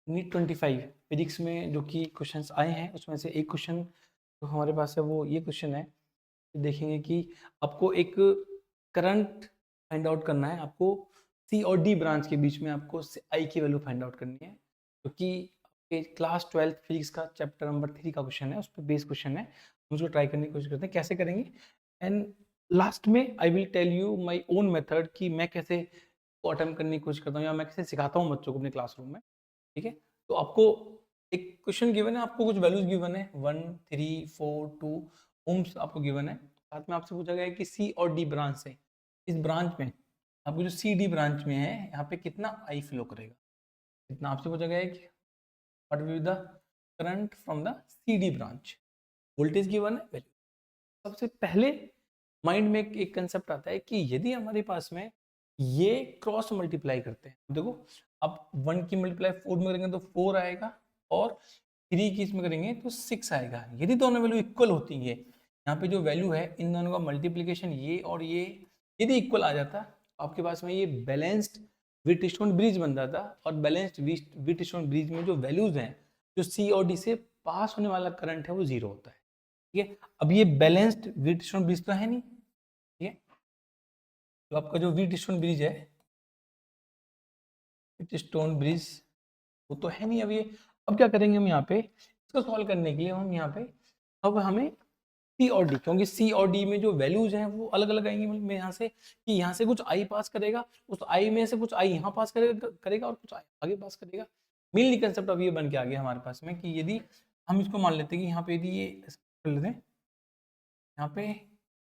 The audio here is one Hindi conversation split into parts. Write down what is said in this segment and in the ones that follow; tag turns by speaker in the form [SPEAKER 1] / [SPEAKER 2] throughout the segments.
[SPEAKER 1] नीट 25 फिजिक्स में जो कि क्वेश्चंस आए हैं उसमें से एक क्वेश्चन जो हमारे पास है वो ये क्वेश्चन है। देखेंगे कि आपको एक करंट फाइंड आउट करना है, आपको सी और डी ब्रांच के बीच में आपको आई की वैल्यू फाइंड आउट करनी है, जो कि आपके क्लास 12 फिजिक्स का चैप्टर नंबर 3 का क्वेश्चन है, उस पर बेस क्वेश्चन है। हम उसको ट्राई करने की कोशिश करते हैं कैसे करेंगे, एंड लास्ट में I will tell you my own method कि मैं कैसे को अटेम्प्ट करने की कोशिश करता हूँ या मैं कैसे सिखाता हूँ बच्चों को अपने क्लासरूम में। ठीक है, तो आपको एक क्वेश्चन गिवन है, आपको कुछ वैल्यूज गिवन है 1 3 4 2 ओम्स आपको गिवन है। साथ में आपसे पूछा गया है कि सी और डी ब्रांच से, इस ब्रांच में आपको जो सी डी ब्रांच में है यहाँ पे कितना आई फ्लो करेगा, इतना आपसे पूछा गया है कि what will be the current from the C D branch, voltage given है वैल्यू। सबसे पहले माइंड में एक कंसेप्ट आता है कि यदि हमारे पास में ये क्रॉस मल्टीप्लाई करते हैं, देखो आप 1 की मल्टीप्लाई 4 में करेंगे तो 4 आएगा और 3 की इसमें करेंगे तो 6 आएगा। यदि दोनों वैल्यू इक्वल होती है, यहाँ पे जो वैल्यू है इन दोनों का मल्टीप्लीकेशन ये और ये यदि इक्वल आ जाता, आपके पास में ये बैलेंस्ड व्हीटस्टोन ब्रिज बन जाता, और बैलेंस्ड व्हीटस्टोन ब्रिज में जो वैल्यूज हैं, जो सी और डी से पास होने वाला करंट है वो जीरो होता है। ठीक है, अब ये बैलेंस्ड व्हीटस्टोन ब्रिज तो है नहीं, ठीक है, तो आपका जो व्हीटस्टोन ब्रिज है, व्हीटस्टोन ब्रिज वो तो है नहीं। अब ये अब क्या करेंगे हम यहाँ पे इसको सॉल्व करने के लिए, हम यहाँ पे अब हमें सी और डी, क्योंकि सी और डी में जो वैल्यूज हैं वो अलग अलग आएंगी, मैं यहाँ से कि यहाँ से कुछ आई पास करेगा, उस आई में से कुछ आई यहाँ पास करेगा और कुछ आई आगे पास करेगा। मेनली कंसेप्ट अब ये बन के आ गया हमारे पास में कि यदि हम इसको मान लेते हैं कि यहाँ पे यदि ये कर लेते हैं, यहाँ पे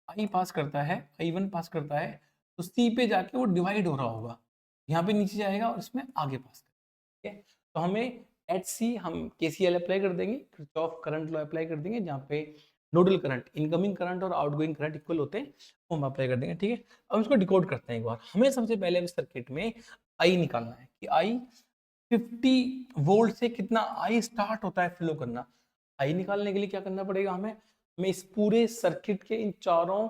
[SPEAKER 1] आई पास करता है, I1 पास करता है, तो सी पे जाके वो डिवाइड हो रहा होगा, यहाँ पे नीचे जाएगा और इसमें आगे पास करेगा। ठीक है, तो हमें एट सी हम केसीएल अप्लाई कर देंगे, किरचॉफ करंट लॉ अप्लाई कर देंगे, जहाँ पे नोडल करंट, इनकमिंग करंट और आउटगोइंग करंट इक्वल होते हैं, वो हम अप्लाई कर देंगे। ठीक है, अब इसको डिकोड करते हैं एक बार। हमें सबसे पहले इस सर्किट में आई निकालना है कि आई 50 वोल्ट से कितना आई स्टार्ट होता है फ्लो करना। आई निकालने के लिए क्या करना पड़ेगा हमें इस पूरे सर्किट के इन चारों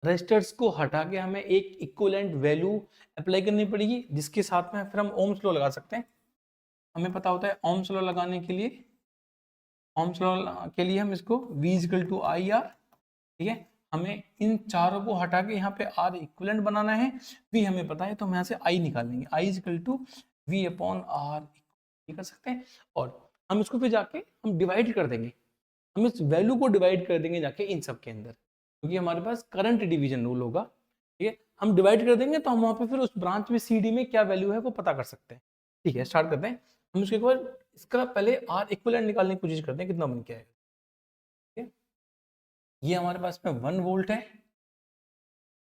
[SPEAKER 1] रेजिस्टर्स को हटा के हमें एक इक्विवेलेंट वैल्यू अप्लाई करनी पड़ेगी, जिसके साथ में फिर हम ओम्स लॉ लगा सकते हैं। हमें पता होता है ओम्स लॉ लगाने के लिए, ओम्स लॉ के लिए हम इसको V equal to I R, ठीक है, हमें इन चारों को हटा के यहाँ पे R इक्विवेलेंट बनाना है, V हमें पता है तो हम यहाँ से I निकाल लेंगे, I equal to V upon R, ये कर सकते हैं। और हम इसको फिर जाके हम डिवाइड कर देंगे, हम इस वैल्यू को डिवाइड कर देंगे जाके इन सब के अंदर, क्योंकि हमारे पास करंट डिवीजन रूल होगा। ठीक है, हम डिवाइड कर देंगे तो हम वहां पे फिर उस ब्रांच में सी डी में क्या वैल्यू है वो पता कर सकते हैं। ठीक है, स्टार्ट करते हैं। हम इसके बाद इसका पहले आर इक्विवेलेंट निकालने की कोशिश करते हैं कितना बन के आएगा। ठीक है, ये हमारे पास में 1 वोल्ट है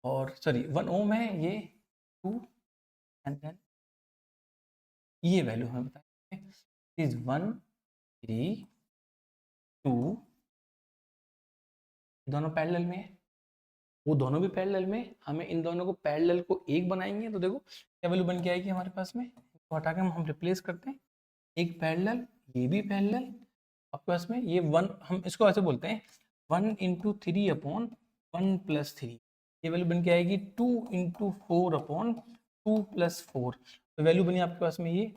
[SPEAKER 1] और सॉरी 1 ओम है, ये 2 एंड देन ये वैल्यू हमें बताएं इज 1 3 2, दोनों पैरेलल में है, वो दोनों भी पैरेलल में, हमें इन दोनों को पैरेलल को एक बनाएंगे तो देखो क्या वैल्यू बन के आएगी हमारे पास में, तो हटा के हम रिप्लेस करते हैं, एक पैरेलल ये भी पैरेलल, आपके पास में ये 1, हम इसको ऐसे बोलते हैं 1 इंटू 3 अपॉन 1 प्लस 3, ये वैल्यू बन के आएगी 2 इंटू 4 अपॉन 2 प्लस 4, तो वैल्यू बनी आपके पास में ये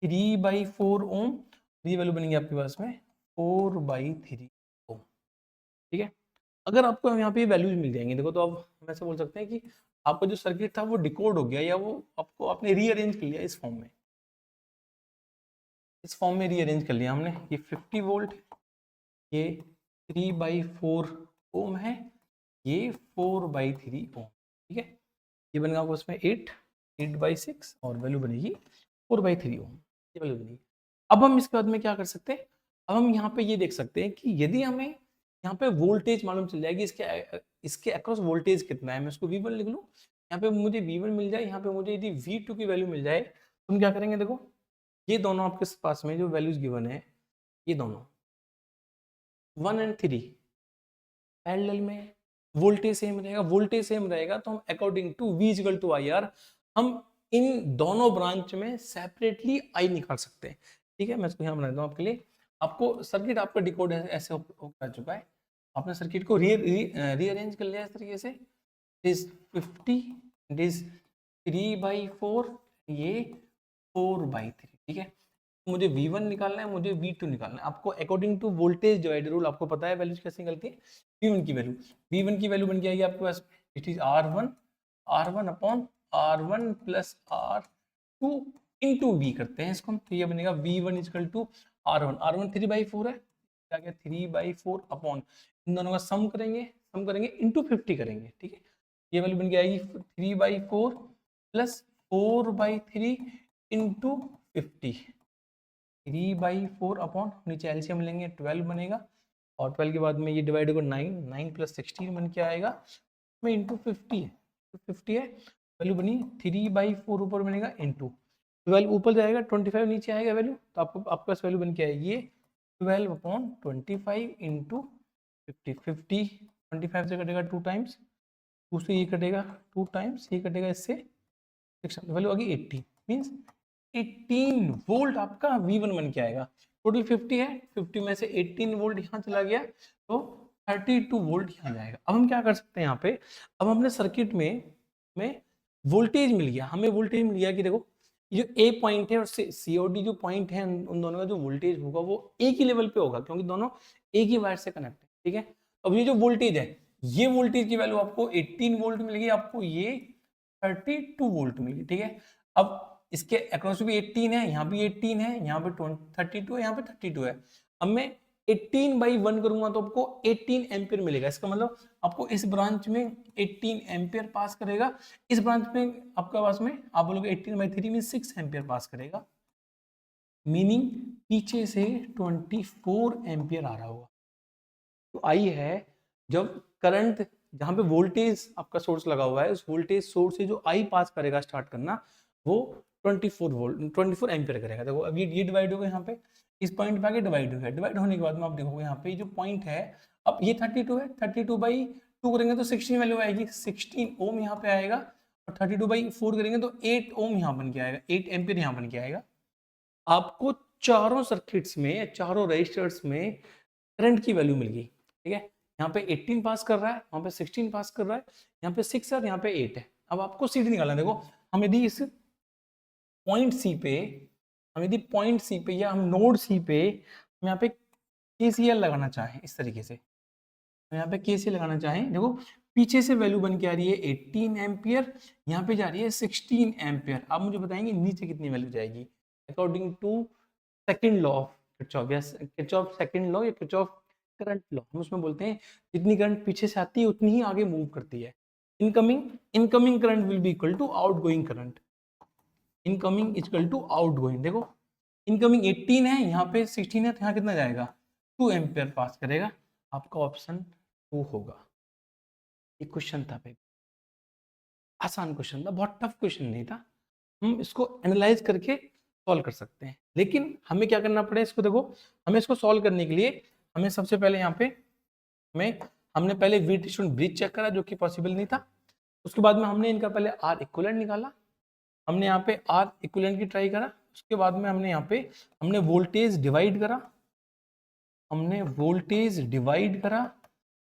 [SPEAKER 1] 3/4 ओम, ये वैल्यू बनेगी आपके पास में 4/3 ओम। ठीक है, अगर आपको यहाँ पे वैल्यूज मिल जाएंगी देखो, तो अब हम ऐसे बोल सकते हैं कि आपका जो सर्किट था वो डिकोड हो गया, या वो आपको आपने रीअरेंज कर लिया इस फॉर्म में, इस फॉर्म में रीअरेंज कर लिया हमने। ये 50 वोल्ट, ये 3/4 ओम है, ये 4/3 ओम। ठीक है, ये बनेगा आपको उसमें 8/6 और वैल्यू बनेगी 4/3 ओम, ये वैल्यू बनेगी। अब हम इसके बाद में क्या कर सकते हैं, अब हम यहाँ पे ये देख सकते हैं कि यदि हमें यहाँ पे वोल्टेज मालूम चल जाएगी, इसके अक्रॉस वोल्टेज कितना है, मैं इसको V1 लिख लूँ, यहाँ पे मुझे V1 मिल जाए, यहाँ पे मुझे यदि V2 की वैल्यू मिल जाए, तो हम क्या करेंगे, देखो ये दोनों आपके पास में जो वैल्यूज गिवन है, ये दोनों 1 एंड 3 पैरेलल में, वोल्टेज सेम रहेगा, वोल्टेज सेम रहेगा तो हम according to V equal to I R हम इन दोनों ब्रांच में सेपरेटली I निकाल सकते हैं। ठीक है, मैं इसको यहाँ बना देता हूँ आपके लिए, आपको सर्किट आपका डिकोड ऐसे हो चुका है, आपने सर्किट को रीअरेंज कर लिया इस तरीके से, इज 50, इट इज 3/4, ये 4/3। ठीक है, मुझे V1 निकालना है, मुझे V2 निकालना है। आपको according to voltage divider rule आपको पता है वैल्यूज कैसे निकलती है। V1 की वैल्यू बन के आएगी आपके पास, it is R1 upon R1 plus R2 into V करते हैं इसको हम, तो ये बनेगा V1 इजकल टू R1 3/4 है, क्या गया 3/4 अपॉन, इन दोनों का सम करेंगे इंटू 50 करेंगे, ठीक है। ये वैल्यू बन के आएगी 3/4 प्लस 4/3 इंटू 50, 3/4 अपॉन, नीचे एलसीएम लेंगे 12 बनेगा, और 12 के बाद में ये डिवाइड होगा 9 प्लस 16 बन के आएगा में इंटू 50 है, तो 50 है, वैल्यू बनी 3/4 ऊपर बनेगा इंटू 12 ऊपर जाएगा, 25 नीचे आएगा वैल्यू, तो आपके पास वैल्यू बन के आएगी ये 12 अपॉन 25 इंटू 50, 25 से कटेगा 2 टाइम्स, 2 से ये कटेगा 2 टाइम्स, ये कटेगा इससे 6, वैल्यू आ गई 80, मीन्स 18 वोल्ट आपका V1 बन के आएगा। टोटल 50 है, 50 में से 18 वोल्ट यहाँ चला गया, तो 32 वोल्ट यहाँ जाएगा। अब हम क्या कर सकते हैं यहाँ पे, अब हमने सर्किट में वोल्टेज मिल गया, हमें वोल्टेज मिल गया कि देखो ये जो A पॉइंट है और COD जो पॉइंट है, उन दोनों का जो वोल्टेज होगा वो एक ही लेवल पे होगा, क्योंकि दोनों एक ही वायर से कनेक्ट है, ठीक है। अब ये जो वोल्टेज है, ये वोल्टेज की वैल्यू आपको 18 वोल्ट मिल गई, आपको ये 32 वोल्ट मिल गई, ठीक है। अब इसके अक्रॉस भी 18 है, यहाँ भी 18 है, यहाँ पे 32 है, यहाँ पे 32 है। अब मैं 18/1 करूंगा तो आपको 18 एम्पियर मिलेगा, इसका मतलब आपको इस ब्रांच में 18 एम्पियर पास करेगा, इस ब्रांच में आपका पास में आप बोलोगे 18/3 में 6 एम्पियर पास करेगा, मीनिंग पीछे से 24 एम्पियर आ रहा होगा। तो आई है जब करंट जहां पे वोल्टेज आपका सोर्स लगा हुआ है, उस वोल्टेज सोर्स से जो आई पास करेगा स्टार्ट करना, वो 24 एम्पियर करेगा। देखो अब ये डिवाइड होगा, यहाँ पे इस पॉइंट पे आके डिवाइड हो गया, डिवाइड होने के बाद में आप देखोगे यहाँ पे जो पॉइंट है, अब ये 32 है, 32/2 करेंगे तो 16 वैल्यू आएगी, 16 ओम यहाँ पे आएगा, और 32/4 करेंगे तो 8 ओम यहाँ बन के आएगा, 8 एम्पियर यहाँ बन के आएगा। आपको चारों सर्किट्स में, चारों रजिस्टर्स में करंट की वैल्यू मिल गई, ठीक है। यहाँ पे 18 पास कर रहा है, वहां पे 16 पास कर रहा है, यहाँ पे 6 है और यहाँ पे 8 है। अब आपको CD निकालना है। देखो हम यदि इस पॉइंट सी पे, या हम नोड सी पे हम यहाँ पे KCL लगाना चाहें, इस तरीके से हम यहाँ पे KCL लगाना चाहें, देखो पीछे से वैल्यू बन के आ रही है 18 एम्पियर, यहाँ पे जा रही है 16 एम्पियर। आप मुझे बताएंगे नीचे कितनी वैल्यू जाएगी according to second law of Kirchhoff, या किरचॉफ सेकंड लॉ या किरचॉफ करंट लॉ, हम उसमें बोलते हैं जितनी करंट पीछे से आती है उतनी ही आगे मूव करती है। Incoming current will be equal to outgoing current, incoming equal to outgoing. देखो इनकमिंग 18 है, यहाँ पे 16 है, तो यहाँ कितना जाएगा 2 एम्पियर पास करेगा, आपका ऑप्शन 2 होगा। ये क्वेश्चन था भाई, आसान क्वेश्चन था, बहुत टफ क्वेश्चन नहीं था, हम इसको एनालाइज करके सॉल्व कर सकते हैं। लेकिन हमें क्या करना पड़े इसको, देखो हमें इसको सॉल्व करने के लिए हमें सबसे पहले यहाँ पे हमने पहले वीट स्टोन ब्रिज चेक करा, जो कि पॉसिबल नहीं था। उसके बाद में हमने इनका पहले आर इक्विवेलेंट निकाला, हमने यहाँ पे आर इक्विवेलेंट की ट्राई करा। उसके बाद में हमने यहाँ पे वोल्टेज डिवाइड करा,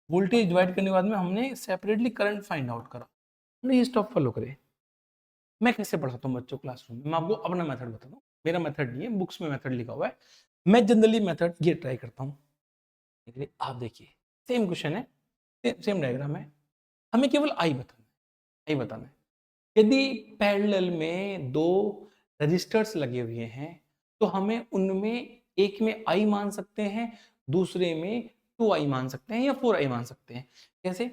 [SPEAKER 1] वोल्टेज डिवाइड करने के बाद में हमने सेपरेटली करंट फाइंड आउट करा। हमने ये स्टॉप फॉलो करे। मैं कैसे पढ़ाता हूँ बच्चों क्लासरूम में, मैं आपको अपना मेथड बताता हूँ, मेरा मेथड नहीं है, बुक्स में मेथड लिखा हुआ है। मैं जनरली मेथड ये ट्राई करता हूँ। आप देखिए सेम क्वेश्चन है, सेम डायग्राम है, हमें केवल आई बताना है। यदि पैरेलल में 2 रजिस्टर्स लगे हुए हैं तो हमें उनमें एक में आई मान सकते हैं, दूसरे में 2i मान सकते हैं, या 4i मान सकते हैं। कैसे?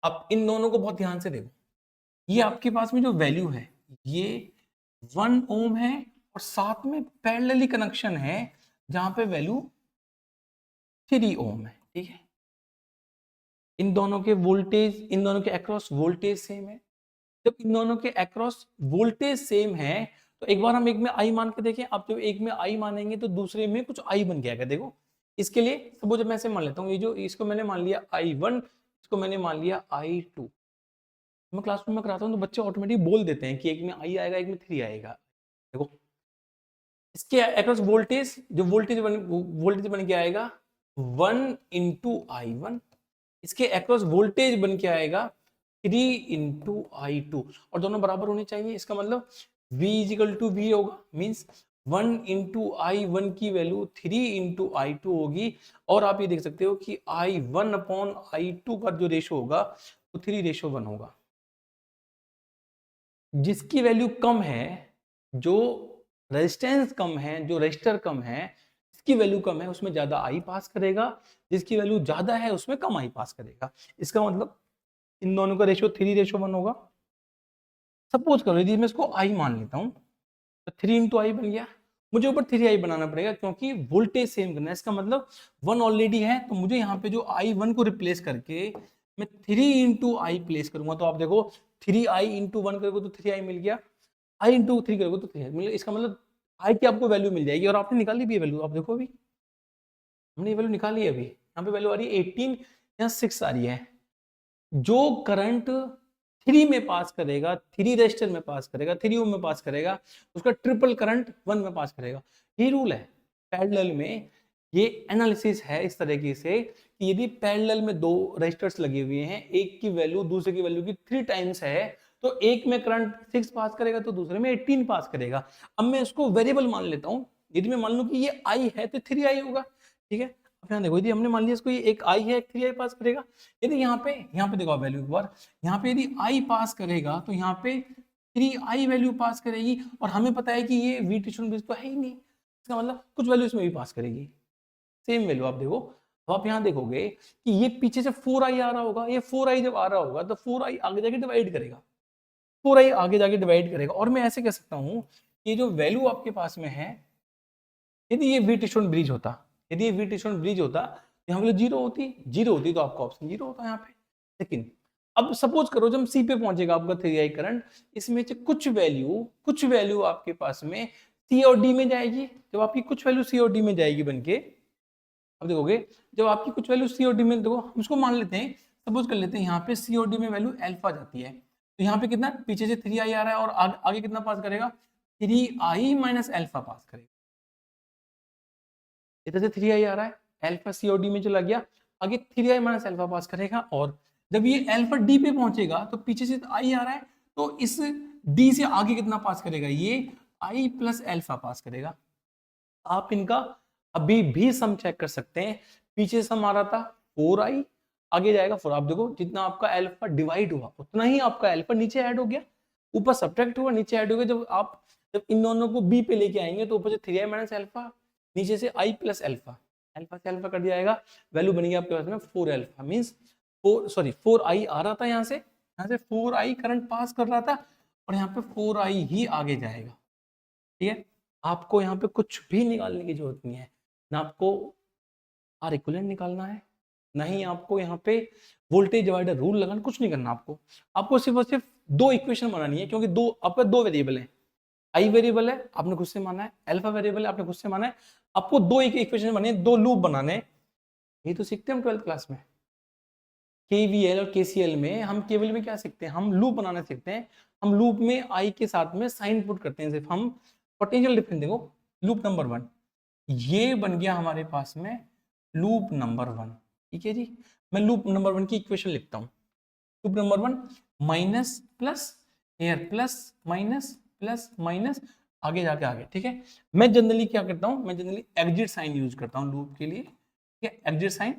[SPEAKER 1] आप इन दोनों को बहुत ध्यान से देखो, ये आपके पास में जो वैल्यू है ये 1 ओम है, और साथ में पैरेलली कनेक्शन है जहां पे वैल्यू 3 ओम है, ठीक है। इन दोनों के अक्रॉस वोल्टेज सेम है। जब इन दोनों के अक्रॉस वोल्टेज सेम है तो एक बार हम एक में आई मान के देखें। आप जब एक में आई मानेंगे तो दूसरे में कुछ आई बन गया। देखो इसके लिए सपोज मैं ऐसे मान लेता हूँ, ये जो इसको मैंने मान लिया I1, इसको मैंने मान लिया I2। मैं क्लासरूम में कराता हूँ तो बच्चे ऑटोमेटिक बोल देते हैं कि एक में आई आएगा, एक में 3 आएगा। देखो इसके अक्रॉस वोल्टेज बन के आएगा 1 इंटू I1, इसके अक्रॉस वोल्टेज बन के आएगा 3 इंटू I2, और दोनों बराबर होने चाहिए। इसका मतलब V इजिकल टू V होगा, मीन्स 1 इंटू आई वन की वैल्यू 3 इंटू आई टू होगी, और आप ये देख सकते हो कि I1 अपॉन I2 का जो रेशो होगा वो 3:1 होगा। जिसकी वैल्यू कम है, जो रेजिस्टेंस कम है, जो रेजिस्टर कम है, इसकी वैल्यू कम है, उसमें ज्यादा आई पास करेगा, जिसकी वैल्यू ज्यादा है उसमें कम आई पास करेगा। इसका मतलब इन दोनों का रेशियो 3:1 होगा। सपोज करो यदि मैं इसको आई मान लेता हूं, तो 3 इंटू आई बन गया। मुझे ऊपर 3i बनाना पड़ेगा क्योंकि वोल्टेज सेम करना है। इसका मतलब 1 ऑलरेडी है, तो मुझे यहाँ पे जो i1 को रिप्लेस करके मैं 3 इंटू आई प्लेस करूंगा। तो आप देखो 3i इंटू 1 करोगे तो 3i मिल गया, आई इंटू 3 करोगे तो 3i मिल गया। इसका मतलब आई की आपको वैल्यू मिल जाएगी, और आपने निकाली भी है वैल्यू। आप देखो अभी हमने ये वैल्यू निकाली है, अभी यहाँ पे वैल्यू आ रही है 18, यहाँ 6 आ रही है। जो करंट 3 में पास करेगा, 3 रेजिस्टर में पास करेगा, 3 ओम में पास करेगा, उसका ट्रिपल करंट 1 में पास करेगा। ये रूल है पैरेलल में। ये एनालिसिस है इस तरीके से कि यदि पैरेलल में दो रेजिस्टर्स लगे हुए हैं, एक की वैल्यू दूसरे की वैल्यू की 3 टाइम्स है, तो एक में करंट 6 पास करेगा तो दूसरे में 18 पास करेगा। अब मैं इसको वेरिएबल मान लेता हूं। यदि मैं मान लूं कि ये आई है तो 3i होगा, ठीक है। अब यहाँ देखो, यदि हमने मान लिया इसको ये एक आई है, एक 3i पास करेगा। यदि यहाँ पे देखो वैल्यू एक बार, यहाँ पे यदि आई पास करेगा तो यहाँ पे 3i वैल्यू पास करेगी, और हमें पता है कि ये वी ट्यूशन बेस तो है ही नहीं, इसका मतलब कुछ वैल्यू इसमें भी पास करेगी, सेम वैल्यू। आप देखो, अब आप यहाँ देखोगे कि ये पीछे से 4i आ रहा होगा, ये 4i जब आ रहा होगा तो 4i आगे जाके डिवाइड करेगा, 4i आगे जाके डिवाइड करेगा। और मैं ऐसे कह सकता हूँ कि जो वैल्यू आपके पास में है, यदि ये वी टिशोन ब्रिज होता, यदि ये वी टिशोन ब्रिज होता, यहाँ वैल्यू जीरो होती तो आपका ऑप्शन जीरो होता यहाँ पे। लेकिन अब सपोज करो जब सी पे पहुंचेगा आपका 3i करंट, इसमें से कुछ वैल्यू आपके पास में सी और डी में जाएगी। जब आपकी कुछ वैल्यू सी और डी में जाएगी बनके, अब देखोगे जब आपकी कुछ वैल्यू सी और डी में, देखो हम उसको मान लेते हैं, सपोज कर लेते हैं यहाँ पे सी और डी में वैल्यू अल्फा जाती है, तो यहाँ पे कितना पीछे से 3i आ रहा है, और आगे कितना पास करेगा, 3i माइनस अल्फा पास करेगा। इधर से 3i आ रहा है, अल्फा सी और डी में चला गया, आगे 3i माइनस अल्फा पास करेगा। और जब ये अल्फा डी पे पहुंचेगा तो पीछे से आई आ रहा है, तो इस डी से आगे कितना पास करेगा, ये आई प्लस अल्फा पास करेगा। आप इनका अभी भी सम चेक कर सकते हैं। पीछे सम आ रहा था 4i, आगे जाएगा 4। आप देखो जितना आपका अल्फा डिवाइड हुआ उतना ही आपका अल्फा नीचे ऐड हो गया, ऊपर सब्ट्रैक्ट हुआ नीचे ऐड हो गया। जब इन दोनों को बी पे लेके आएंगे तो ऊपर से 3i माइनस अल्फा, नीचे से i प्लस अल्फा, अल्फा से अल्फा कर दिया जाएगा, वैल्यू बनेगी आपके पास में 4 अल्फा। मींस 4i आ रहा था, यहाँ से 4i करंट पास कर रहा था, और यहाँ पे 4i ही आगे जाएगा, ठीक है। आपको यहाँ पे कुछ भी निकालने की जरूरत नहीं है, ना आपको आर इक्विवेलेंट निकालना है, ना ही आपको यहाँ पे वोल्टेज डिवाइडर रूल लगाना, कुछ नहीं करना आपको। आपको सिर्फ और सिर्फ दो इक्वेशन बनानी है, क्योंकि आपका दो वेरिएबल है, आई वेरिएबल है आपने खुद से माना है, अल्फा वेरिएबल है आपने खुद से माना है। आपको दो एक इक्वेशन बनाने, दो लूप बनाने। ये तो सीखते हैं हम 12th क्लास में, केवीएल और केसीएल में। हम केवीएल में क्या सीखते हैं, हम लूप बनाना सीखते हैं। हम लूप में आई के साथ में साइन पुट करते हैं, सिर्फ हम पोटेंशियल डिफरेंस। देखो लूप नंबर 1 ये बन गया हमारे पास में लूप नंबर 1, ठीक है जी। मैं लूप नंबर 1 की इक्वेशन लिखता हूँ। Loop number 1 minus plus, air plus minus आगे जाके आगे, ठीक है। मैं जनरली क्या करता हूँ, मैं जनरली एग्जिट साइन यूज करता हूँ लूप के लिए, ठीक है। एग्जिट साइन,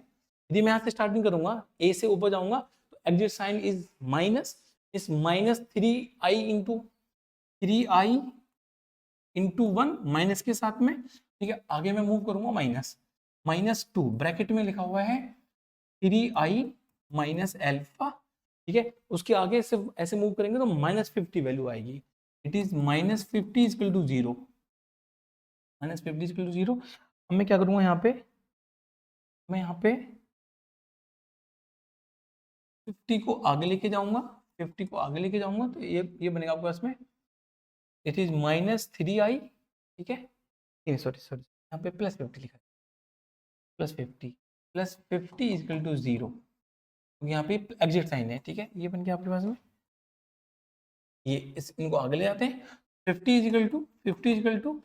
[SPEAKER 1] यदि मैं यहाँ से स्टार्टिंग करूंगा, ए से ऊपर जाऊंगा, तो एग्जिट साइन इज माइनस, इस माइनस 3i इंटू 1 माइनस के साथ में, ठीक है। आगे मैं मूव करूंगा -2 ब्रैकेट में लिखा हुआ है 3i माइनस अल्फा, ठीक है। उसके आगे सिर्फ ऐसे मूव करेंगे तो -50 वैल्यू आएगी। It is -50 equal to 0, -50 equal to 0। अब मैं क्या करूंगा यहाँ पे, मैं यहाँ पे 50 को आगे लेके जाऊंगा, 50 को आगे लेके जाऊंगा, तो ये बनेगा आपके पास में, इट इज -3i, ठीक है। सॉरी यहाँ पे +50 लिखा है, +50 इक्वल टू 0, यहाँ पे एग्जिट साइन है, ठीक है। ये बन गया आपके पास में, ये इनको आगे ले जाते हैं। 50 इक्वल टू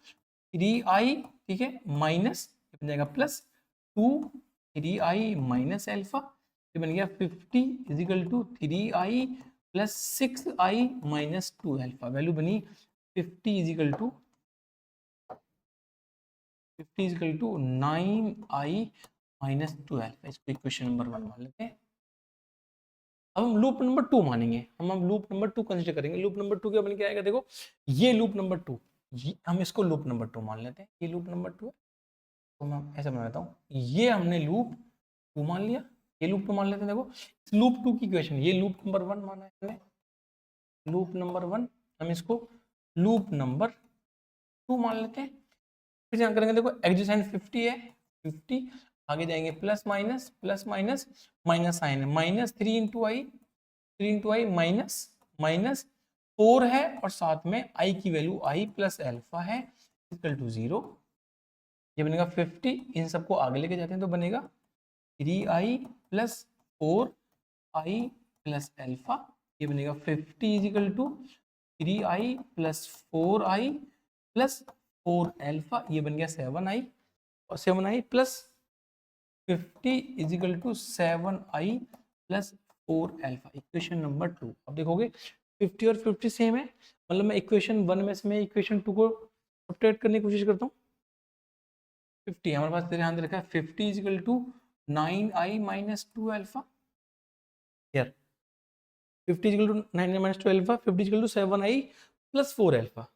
[SPEAKER 1] 3i, ठीक है, माइनस बन जाएगा +2 3i माइनस अल्फा, ये बन गया 50 equal to 3i plus 6i minus 2 alpha. Value बनी 50 equal to 50 is equal to 9i minus 12। इसको इक्वेशन नंबर 1 मान लेते हैं। अब हम लूप नंबर 2 मानेंगे, हम लूप नंबर 2 कंसीडर करेंगे। लूप नंबर 2 क्या बन के आएगा, देखो ये लूप नंबर 2, हम इसको लूप नंबर 2 मान लेते हैं। ये लूप नंबर 2 है, तो मैं ऐसा बना देता हूँ, ये हमने लूप 2 मान लिया, ये लूप 2 मान लेते हैं। देखो लूप 2 की इक्वेशन, ये लूप नंबर 1 माना है हमने, लूप नंबर 1, हम इसको लूप नंबर 2 मान लेते हैं। फिर क्या करेंगे, देखो एडजेसेंट 50 है, 50 आगे जाएंगे प्लस माइनस माइनस साइन है, माइनस 3 इंटू आई, 3 इंटू आई माइनस माइनस 4 है, और साथ में आई की वैल्यू आई प्लस एल्फा है इक्वल टू 0। ये बनेगा 50, इन सबको आगे लेके जाते हैं तो बनेगा 3i plus 4i plus alpha. ये बनेगा 50 is equal to 3i plus 4i plus 4 alpha. ये बन गया 7i, और 7i plus 50 is equal to 7i plus 4 alpha, equation number 2। अब देखोगे 50 और 50 सेम है, मतलब मैं इक्वेशन 1 में से मैं इक्वेशन 2 को सब्ट्रैक्ट करने की कोशिश करता हूँ। 50 हमारे पास ध्यान दे रखा है, 50 is equal to 9i minus 2 alpha, here 50 is equal to 9i minus 2 alpha, 50 is equal to 7i plus 4 alpha,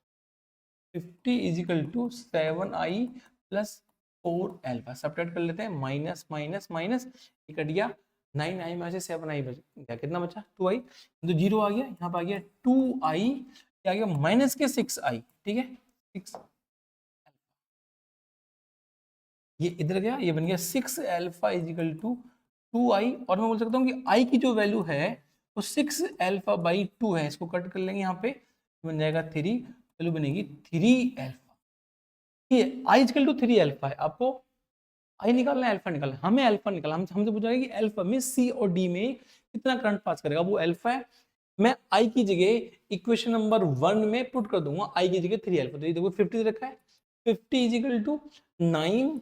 [SPEAKER 1] 50 is equal to 7i plus 4 alpha. Subtract कर लेते हैं, माइनस माइनस माइनस, ये कट गया, 9i में से 7i बच गया, कितना बचा 2i, तो 0 आ गया, यहाँ पे आ गया 2i, आ गया माइनस के 6i, ठीक है 6, ये इधर गया, ये बन गया 6 एल्फा इजिकल टू 2i, और मैं बोल सकता हूँ कि i की जो वैल्यू है वो 6 एल्फा बाई 2 है, इसको कट कर लेंगे यहाँ पे, बन जाएगा 3, वैल्यू बनेगी 3 एल्फा। ये i इजिकल टू 3 एल्फा है, आपको i निकालना है, अल्फा निकालना है, हमें अल्फा निकालना, हमसे पूछा है कि अल्फा में सी और डी में कितना करंट पास करेगा, वो अल्फा है। मैं i की जगह इक्वेशन नंबर 1 में पुट कर दूंगा, i की जगह 3 एल्फा, तो ये देखो 50 रखा है, 50 इजिकल टू 9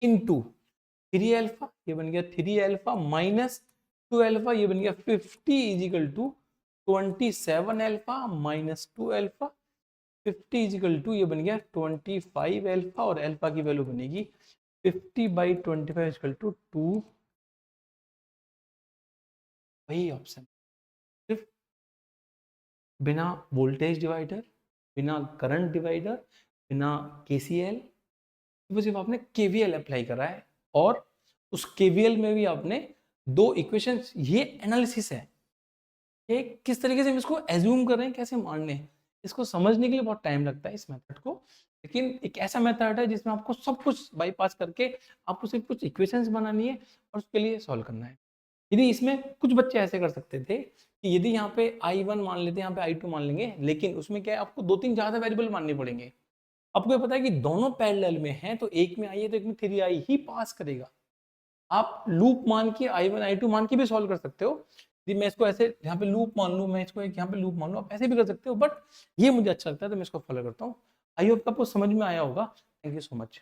[SPEAKER 1] इंटू 3 एल्फा, ये बन गया 3 एल्फा माइनस 2 एल्फा, ये बन गया 50 is equal to 27 alpha minus 2 alpha, 50 is equal to ये बन गया 25 एल्फा, और एल्फा की वैल्यू बनेगी 50 बाई 25 इजिकल टू 2। वही ऑप्शन, सिर्फ बिना वोल्टेज डिवाइडर, बिना करंट डिवाइडर, बिना केसीएल, सिर्फ आपने केवीएल अप्लाई करा है, और उस केवीएल में भी आपने 2 इक्वेशंस, ये एनालिसिस है, ये किस तरीके से हम इसको एज्यूम कर रहे हैं, कैसे मान रहे हैं, इसको समझने के लिए बहुत टाइम लगता है इस मेथड को, लेकिन एक ऐसा मेथड है जिसमें आपको सब कुछ बाईपास करके आपको सिर्फ कुछ इक्वेशंस बनानी है और उसके लिए सॉल्व करना है। यदि इसमें कुछ बच्चे ऐसे कर सकते थे कि यदि यहाँ पे i1 मान लेते हैं, यहाँ पे i2 मान लेंगे, लेकिन उसमें क्या है, आपको 2-3 ज्यादा वेरिएबल मानने पड़ेंगे। आपको ये पता है कि दोनों पैरेलल में हैं, तो एक में i है तो एक में 3i ही पास करेगा। आप लूप मान के i1 i2 मान के भी सॉल्व कर सकते हो, यदि मैं इसको ऐसे यहाँ पे लूप मान लूँ, मैं इसको एक यहाँ पे लूप मान लूँ, आप ऐसे भी कर सकते हो, बट ये मुझे अच्छा लगता है तो मैं इसको फॉलो करता हूँ। आई होप आपको समझ में आया होगा। Thank you so much.